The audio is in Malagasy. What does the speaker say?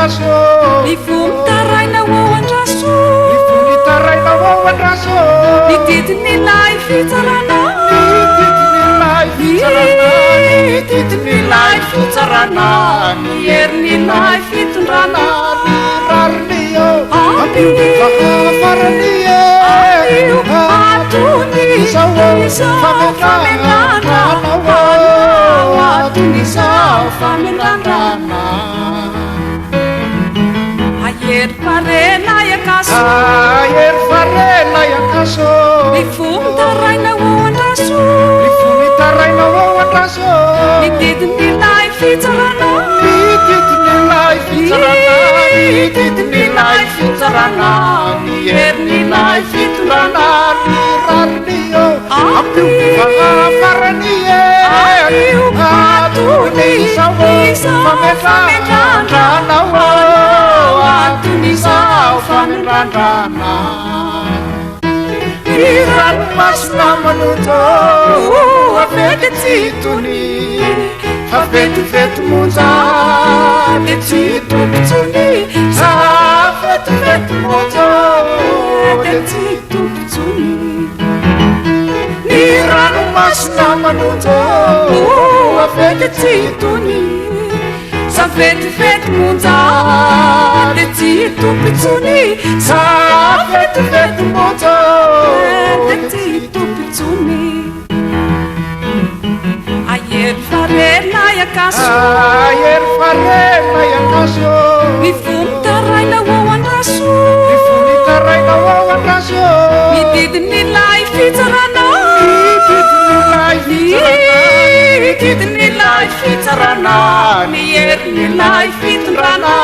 andraso ny vomitaraina ho andraso ny vonitaraina ao andraso ny didin'ilay fitsarana didin'ilay fitsarana ny herin'ilay fitondrana rarinio afarany io atony izao famendrana atony izao famendrandrana ahery farenay akaso ahery farenay akaso ny vomitaraina ho andraso ny vomitaraina ao andraso ny didin'ilay fitsarana didin'ilay fitsarana didin'ilay fitsarana ny herin'ilay fitondrana ny rarinio afarany atony izao famendrandrana atony izao famendrandrana ny ranomasina manoto avety tsitony fa vetivety monja de tsy tompotsony za vetivety monja de tsy tompotsony ny ranomasina manoto avety tsitony sa vetivety monja de tsy tompotsony za vetivety monja de tsy tompotsony ahery farenay akaso ahery farenay akaso ny vomitaraina ho andraso ny vomitaraina ao andraso ny didin'ilay fitsarana didin'ilay fitsarana ny herin'ilay fitondrana